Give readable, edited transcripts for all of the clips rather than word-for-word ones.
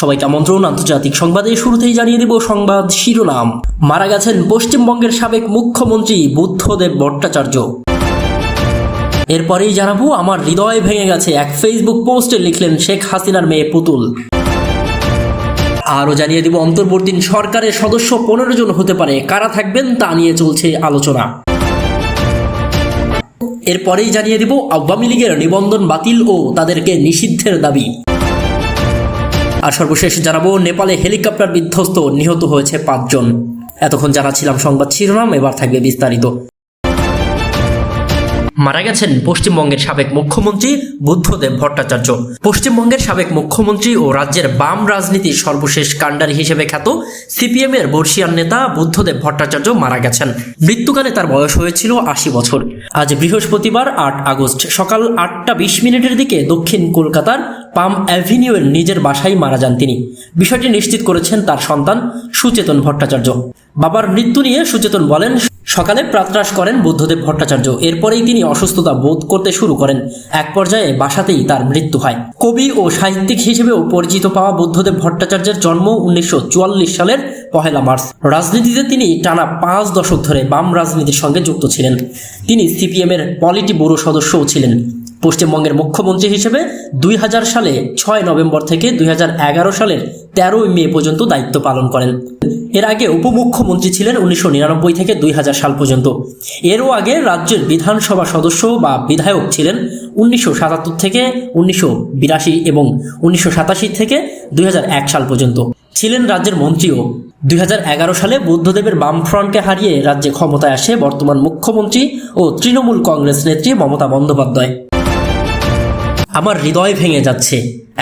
সবাইকে আমন্ত্রণ আন্তর্জাতিক সংবাদে। শুরুতেই জানিয়ে দেব সংবাদ শিরোনাম। মারা গেছেন পশ্চিমবঙ্গের সাবেক মুখ্যমন্ত্রী বুদ্ধদেব ভট্টাচার্য। এরপরেই জানাবো আমার হৃদয় ভেঙে গেছে, এক ফেসবুক পোস্টে লিখলেন শেখ হাসিনার মেয়ে পুতুল। আরও জানিয়ে দিব অন্তর্বর্তী সরকারের সদস্য 15 জন হতে পারে, কারা থাকবেন তা নিয়ে চলছে আলোচনা। এরপরেই জানিয়ে দিব আওয়ামী লীগের নিবন্ধন বাতিল ও তাদেরকে নিষিদ্ধের দাবি। আর সর্বশেষ জানাবো নেপালে হেলিকপ্টার বিধ্বস্ত, নিহত হয়েছে 5 জন। এতক্ষণ জানাচ্ছিলাম সংবাদ শিরোনাম, এবার থাকবে বিস্তারিত। মারা গেছেন পশ্চিমবঙ্গের সাবেক মুখ্যমন্ত্রী বুদ্ধদেব ভট্টাচার্য। পশ্চিমবঙ্গের সাবেক মুখ্যমন্ত্রী ও রাজ্যের বাম রাজনীতির সর্বশেষ কাণ্ডারি হিসেবে খ্যাত সিপিএম এর বর্ষিয়ান নেতা বুদ্ধদেব ভট্টাচার্য মারা গেছেন। মৃত্যুকালে তার বয়স হয়েছিল 80 বছর। আজ বৃহস্পতিবার 8 আগস্ট সকাল 8টা 20 মিনিটের দিকে দক্ষিণ কলকাতার পাম অ্যাভিনিউয়ের নিজের বাসায় মারা যান তিনি। বিষয়টি নিশ্চিত করেছেন তার সন্তান সুচেতন ভট্টাচার্য। বাবার মৃত্যু নিয়ে সুচেতন বলেন, সকালে প্রাতরাশ করেন বুদ্ধদেব ভট্টাচার্য। এরপরেই তিনি অসুস্থতা বোধ করতে শুরু করেন। এক পর্যায়ে বাসাতেই তার মৃত্যু হয়। কবি ও সাহিত্যিক হিসেবেও পরিচিত পাওয়া বুদ্ধদেব ভট্টাচার্যের জন্ম 1944 সালের 1 মার্চ। রাজনীতিতে তিনি টানা 5 দশক ধরে বাম রাজনীতির সঙ্গে যুক্ত ছিলেন। তিনি সিপিএম এর পলিটি ব্যুরো সদস্যও ছিলেন। পশ্চিমবঙ্গের মুখ্যমন্ত্রী হিসেবে 2000 সালে 6 নভেম্বর থেকে 2011 সালের 13 মে পর্যন্ত দায়িত্ব পালন করেন। এর আগে উপমুখ্যমন্ত্রী ছিলেন 1999 থেকে 2000 সাল পর্যন্ত। এরও আগে রাজ্যের বিধানসভা সদস্য বা বিধায়ক ছিলেন 1977 থেকে 1982 এবং 1987 থেকে 2001 সাল পর্যন্ত। ছিলেন রাজ্যের মন্ত্রীও। 2011 সালে বুদ্ধদেবের বামফ্রন্টকে হারিয়ে রাজ্যে ক্ষমতায় আসে বর্তমান মুখ্যমন্ত্রী ও তৃণমূল কংগ্রেস নেত্রী মমতা বন্দ্যোপাধ্যায়। আমার হৃদয় ভেঙে যাচ্ছে,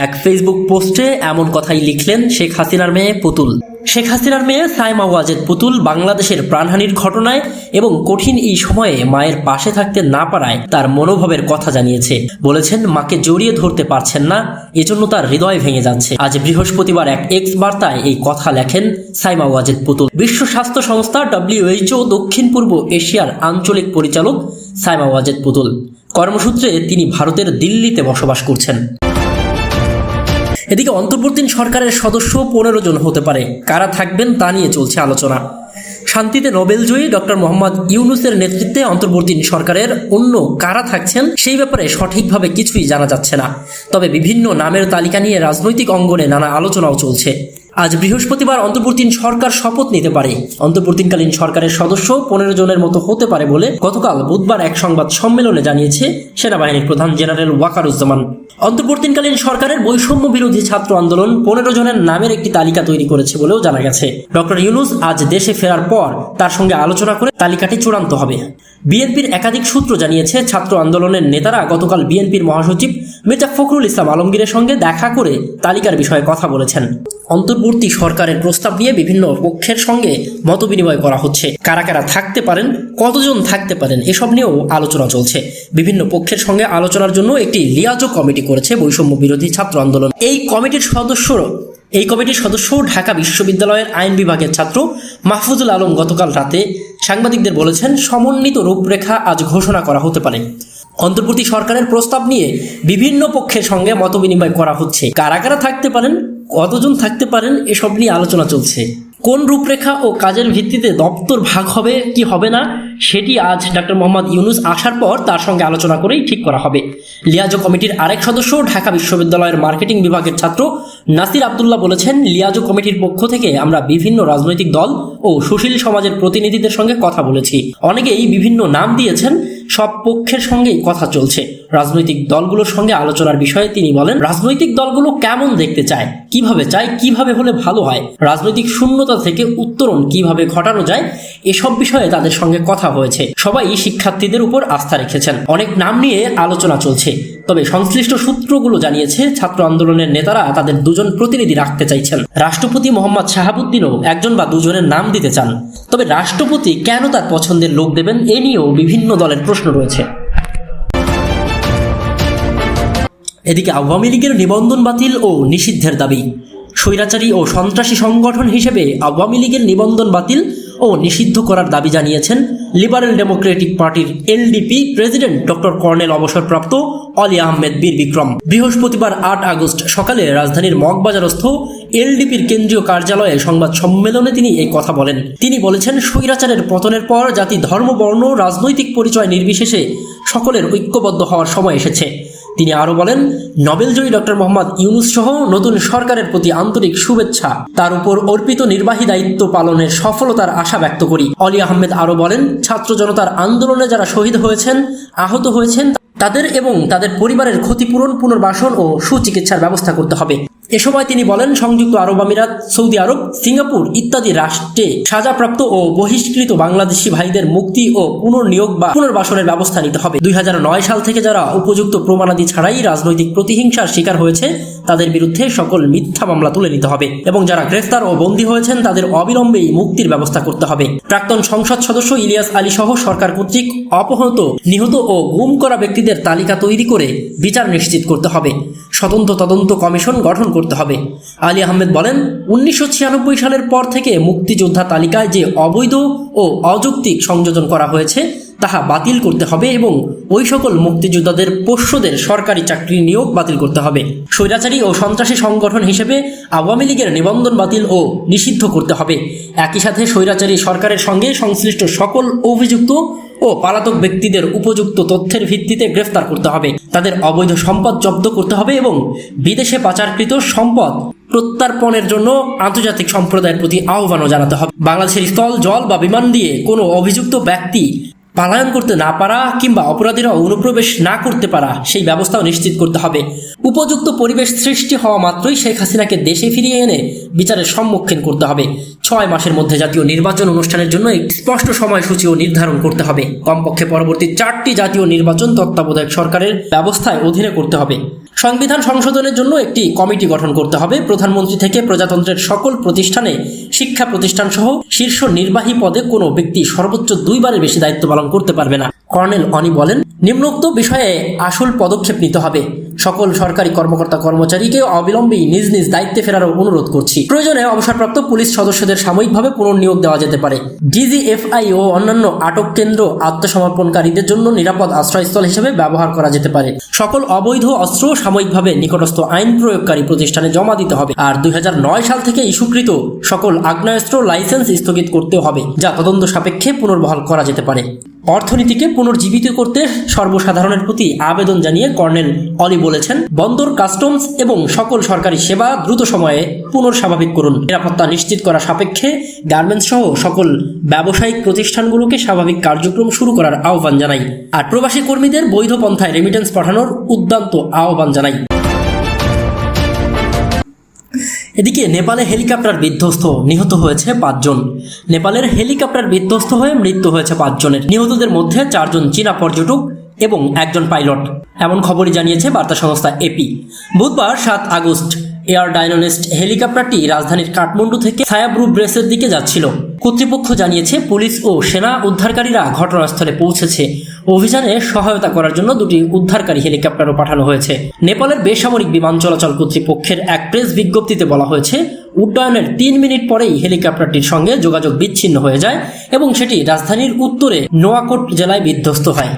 এক ফেসবুক পোস্টে এমন কথাই লিখলেন শেখ হাসিনার মেয়ে পুতুল। শেখ হাসিনার মেয়ে সাইমা ওয়াজেদ পুতুল বাংলাদেশের প্রাণহানির ঘটনায় এবং কঠিন এই সময়ে মায়ের পাশে থাকতে না পারায় তার মনোভাবের কথা জানিয়েছে। বলেছেন, মাকে জড়িয়ে ধরতে পারছেন না, এজন্য তার হৃদয় ভেঙে যাচ্ছে। আজ বৃহস্পতিবার এক এক্স বার্তায় এই কথা লেখেন সাইমা ওয়াজেদ পুতুল। বিশ্ব স্বাস্থ্য সংস্থা WHO দক্ষিণ পূর্ব এশিয়ার আঞ্চলিক পরিচালক সাইমা ওয়াজেদ পুতুল। কর্মসূত্রে তিনি ভারতের দিল্লিতে বসবাস করছেন। এদিকে অন্তর্বর্তী সরকারের সদস্য 15 জন হতে পারে, কারা থাকবেন তা নিয়ে চলছে আলোচনা। শান্তিতে নোবেলজয়ী ডক্টর মোহাম্মদ ইউনূসের নেতৃত্বে অন্তর্বর্তী সরকারের অন্য কারা থাকছেন সেই ব্যাপারে সঠিকভাবে কিছুই জানা যাচ্ছে না। তবে বিভিন্ন নামের তালিকা নিয়ে রাজনৈতিক অঙ্গনে নানা আলোচনাও চলছে। আজ বৃহস্পতিবার অন্তর্বর্তী সরকার শপথ নিতে পারে। অন্তর্বর্তীকালীন সরকারের সদস্য 15 জনের মতো হতে পারে বলে গতকাল বুধবার এক সংবাদ সম্মেলনে জানিয়েছে সেনাবাহিনীর প্রধান জেনারেল ওয়াকারুজ্জামান। অন্তর্বর্তীকালীন সরকারের বৈষম্য বিরোধী ছাত্র আন্দোলন 15 জনের নামের একটি তালিকা তৈরি করেছে বলেও জানা গেছে। ডক্টর ইউনূস আজ দেশে ফেরার পর তার সঙ্গে আলোচনা করে তালিকাটি চূড়ান্ত হবে। বিএনপির একাধিক সূত্র জানিয়েছে, ছাত্র আন্দোলনের নেতারা গতকাল বিএনপির মহাসচিব মির্জা ফখরুল ইসলাম আলমগীরের সঙ্গে দেখা করে তালিকার বিষয়ে কথা বলেছেন। অন্তর্বর্তী সরকারের প্রস্তাব নিয়ে বিভিন্ন পক্ষের সঙ্গে মতবিনিময় করা হচ্ছে। কারা কারা থাকতে পারেন, কতজন থাকতে পারেন, এসব নিয়েও আলোচনা চলছে। বিভিন্ন পক্ষের সঙ্গে আলোচনার জন্য একটি লিয়াজো কমিটি করেছে বৈষম্য বিরোধী ছাত্র আন্দোলন। এই কমিটির সদস্য ঢাকা বিশ্ববিদ্যালয়ের আইন বিভাগের ছাত্র মাহফুজুল আলম গতকাল রাতে সাংবাদিকদের বলেছেন, সমন্বিত রূপরেখা আজ ঘোষণা করা হতে পারে। অন্তর্বর্তী সরকারের প্রস্তাব নিয়ে বিভিন্ন পক্ষের সঙ্গে মতবিনিময় করা হচ্ছে। কারা কারা থাকতে পারেন, কতজন থাকতে পারেন, এসব নিয়ে আলোচনা চলছে। কোন রূপরেখা ও কাজের ভিত্তিতে দপ্তর ভাগ হবে কি হবে না সেটি আজ ডক্টর মোহাম্মদ ইউনূস আসার পর তার সঙ্গে আলোচনা করেই ঠিক করা হবে। লিয়াজো কমিটির আরেক সদস্য ঢাকা বিশ্ববিদ্যালয়ের মার্কেটিং বিভাগের ছাত্র নাসির আব্দুল্লাহ বলেছেন, লিয়াজো কমিটির পক্ষ থেকে আমরা বিভিন্ন রাজনৈতিক দল ও সুশীল সমাজের প্রতিনিধিদের সঙ্গে কথা বলেছি। অনেকেই বিভিন্ন নাম দিয়েছেন, সব পক্ষের সঙ্গেই কথা চলছে। রাজনৈতিক দলগুলোর সঙ্গে আলোচনার বিষয়ে তিনি বলেন, রাজনৈতিক দলগুলো কেমন দেখতে চায়, কিভাবে হলে ভালো হয়, রাজনৈতিক শূন্যতা থেকে উত্তরণ কিভাবে ঘটানো যায়, এসব বিষয়ে তাদের সঙ্গে কথা হয়েছে। সবাই শিক্ষার্থীদের উপর আস্থা রেখেছেন। অনেক নাম নিয়ে আলোচনা চলছে। তবে সংশ্লিষ্ট সূত্রগুলো জানিয়েছে, ছাত্র আন্দোলনের নেতারা তাদের 2 জন প্রতিনিধি রাখতে চাইছেন। রাষ্ট্রপতি মোহাম্মদ শাহাবুদ্দিনও 1 জন বা 2 জনের নাম দিতে চান। তবে রাষ্ট্রপতি কেন তার পছন্দের লোক দেবেন, এ নিয়েও বিভিন্ন দলের প্রশ্ন রয়েছে। এদিকে আওয়ামী লীগের নিবন্ধন বাতিল ও নিষিদ্ধের দাবি। স্বৈরাচারী ও সন্ত্রাসী সংগঠন হিসেবে আওয়ামী লীগের নিবন্ধন বাতিল ও নিষিদ্ধ করার দাবি জানিয়েছেন লিবারেল ডেমোক্রেটিক পার্টির এলডিপি প্রেসিডেন্ট ডক্টর কর্নেল অবসরপ্রাপ্ত অলি আহমেদ বীর বিক্রম। বৃহস্পতিবার 8 আগস্ট সকালে রাজধানীর মগবাজারস্থ এলডিপির কেন্দ্রীয় কার্যালয়ে সংবাদ সম্মেলনে তিনি এই কথা বলেন। তিনি বলেছেন, স্বৈরাচারের পতনের পর জাতি, ধর্ম, বর্ণ, রাজনৈতিক পরিচয় নির্বিশেষে সকলের ঐক্যবদ্ধ হওয়ার সময় এসেছে। তিনি আরো বলেন, নোবেলজয়ী ডক্টর মোহাম্মদ ইউনূস সহ নতুন সরকারের প্রতি আন্তরিক শুভেচ্ছা, তার উপর অর্পিত নির্বাহী দায়িত্ব পালনের সফলতার আশা ব্যক্ত করি। অলি আহমেদ আরো বলেন, ছাত্র জনতার আন্দোলনে যারা শহীদ হয়েছেন, আহত হয়েছেন, তাদের এবং তাদের পরিবারের ক্ষতিপূরণ, পুনর্বাসন ও সুচিকিৎসার ব্যবস্থা করতে হবে। এ সময় তিনি বলেন, সংযুক্ত আরব আমিরাত, সৌদি আরব, সিঙ্গাপুর ইত্যাদি রাষ্ট্রে সাজাপ্রাপ্ত ও বহিষ্কৃত বাংলাদেশি ভাইদের মুক্তি ও পুনর্নিয়োগ বা পুনর্বাসনের ব্যবস্থা নিতে হবে। 2009 সাল থেকে যারা উপযুক্ত প্রমাণাদি ছাড়াই রাজনৈতিক প্রতিহিংসার শিকার হয়েছে, তাদের বিরুদ্ধে সকল মিথ্যা মামলা তুলে নিতে হবে এবং যারা গ্রেফতার ও বন্দী হয়েছেন তাদের অবিলম্বেই মুক্তির ব্যবস্থা করতে হবে। প্রাক্তন সংসদ সদস্য ইলিয়াস আলী সহ সরকার কর্তৃক অপহৃত, নিহত ও গুম করা ব্যক্তিদের তালিকা তৈরি করে বিচার নিশ্চিত করতে হবে। স্বতন্ত্র তদন্ত কমিশন গঠন করতে হবে। আলী আহমেদ বলেন, 1996 সালের পর থেকে মুক্তিযোদ্ধা তালিকায় যে অবৈধ ও অযৌক্তিক সংযোজন করা হয়েছে তাহা বাতিল করতে হবে এবং ওই সকল মুক্তিযোদ্ধাদের পোষ্যদের সরকারি চাকরি নিয়োগ বাতিল করতে হবে। স্বৈরাচারী ও সন্ত্রাসী সংগঠন হিসেবে আওয়ামী লীগের নিবন্ধন বাতিল ও নিষিদ্ধ করতে হবে। একই সাথে স্বৈরাচারী সরকারের সঙ্গে সংশ্লিষ্ট সকল অভিযুক্ত ও পলাতক ব্যক্তিদের উপযুক্ত তথ্যের ভিত্তিতে গ্রেফতার করতে হবে। তাদের অবৈধ সম্পদ জব্দ করতে হবে এবং বিদেশে পাচারকৃত সম্পদ প্রত্যার্পণের জন্য আন্তর্জাতিক সম্প্রদায়ের প্রতি আহ্বানও জানাতে হবে। বাংলাদেশের স্থল, জল বা বিমান দিয়ে কোনো অভিযুক্ত ব্যক্তি পালায়ন করতে না পারা কিংবা অপরাধীরা অনুপ্রবেশ না করতে পারা, সেই ব্যবস্থাও নিশ্চিত করতে হবে। উপযুক্ত পরিবেশ সৃষ্টি হওয়া মাত্রই শেখ হাসিনাকে দেশে ফিরিয়ে এনে বিচারের সম্মুখীন করতে হবে। 6 মাসের মধ্যে জাতীয় নির্বাচন অনুষ্ঠানের জন্য একটি স্পষ্ট সময়সূচিও নির্ধারণ করতে হবে। কমপক্ষে পরবর্তী 4টি জাতীয় নির্বাচন তত্ত্বাবধায়ক সরকারের ব্যবস্থায় অধীনে করতে হবে। সংবিধান সংশোধনের জন্য একটি কমিটি গঠন করতে হবে। প্রধানমন্ত্রী থেকে প্রজাতন্ত্রের সকল প্রতিষ্ঠানে, শিক্ষা প্রতিষ্ঠান সহ শীর্ষ নির্বাহী পদে কোনো ব্যক্তি সর্বোচ্চ 2 বারের বেশি দায়িত্ব পালন করতে পারবে না। কর্নেল অনি বলেন, নিম্নোক্ত বিষয়ে আসল পদক্ষেপ নিতে হবে। সকল সরকারি কর্মকর্তা কর্মচারীকে অবিলম্বে নিজ নিজ দায়িত্বে ফেরারও অনুরোধ করছি। প্রয়োজনে অবসরপ্রাপ্ত পুলিশ সদস্যদের সাময়িকভাবে পুনর্নিয়োগ দেওয়া যেতে পারে। ডিজিএফআই ও অন্যান্য আটক কেন্দ্র আত্মসমর্পণকারীদের জন্য নিরাপদ আশ্রয়স্থল হিসেবে ব্যবহার করা যেতে পারে। সকল অবৈধ অস্ত্র সাময়িকভাবে নিকটস্থ আইন প্রয়োগকারী প্রতিষ্ঠানে জমা দিতে হবে। আর 2009 সাল থেকে ইস্যুকৃত সকল আগ্নেয়াস্ত্র লাইসেন্স স্থগিত করতে হবে, যা তদন্ত সাপেক্ষে পুনর্বহাল করা যেতে পারে। অর্থনীতিকে পুনর্জীবিত করতে সর্বসাধারণের প্রতি আবেদন জানিয়ে কর্নেল অলি বলেছেন, বন্দর, কাস্টমস এবং সকল সরকারি সেবা দ্রুত সময়ে পুনর্স্বাভাবিক করুন। নিরাপত্তা নিশ্চিত করা সাপেক্ষে গার্মেন্টস সহ সকল ব্যবসায়িক প্রতিষ্ঠানগুলোকে স্বাভাবিক কার্যক্রম শুরু করার আহ্বান জানাই। আর প্রবাসী কর্মীদের বৈধ পন্থায় রেমিটেন্স পাঠানোর উদ্যান্ত আহ্বান জানাই। এদিকে নেপালে হেলিকপ্টার বিধ্বস্ত, নিহত হয়েছে 5 জন। নেপালের হেলিকপ্টার বিধ্বস্ত হয়ে মৃত্যু হয়েছে 5 জনের। নিহতদের মধ্যে 4 জন চীনা পর্যটক এবং 1 জন পাইলট, এমন খবরই জানিয়েছে বার্তা সংস্থা এপি। বুধবার 7 আগস্ট এয়ার ডাইনোনেস্ট হেলিকপ্টারটি রাজধানীর কাঠমান্ডু থেকে ছায়াব্রুব্রেসের দিকে যাচ্ছিল। কর্তৃপক্ষ জানিয়েছে, পুলিশ ও সেনা উদ্ধারকারীরা ঘটনাস্থলে পৌঁছেছে। অভিযানে সহায়তা করার জন্য 2টি উদ্ধারকারী হেলিকপ্টারও পাঠানো হয়েছে। নেপালের বেসামরিক বিমান চলাচল কর্তৃপক্ষের এক প্রেস বিজ্ঞপ্তিতে বলা হয়েছে, উড্ডয়নের 3 মিনিট পরেই হেলিকপ্টারটির সঙ্গে যোগাযোগ বিচ্ছিন্ন হয়ে যায় এবং সেটি রাজধানীর উত্তরে নোয়াকোট জেলায় বিধ্বস্ত হয়।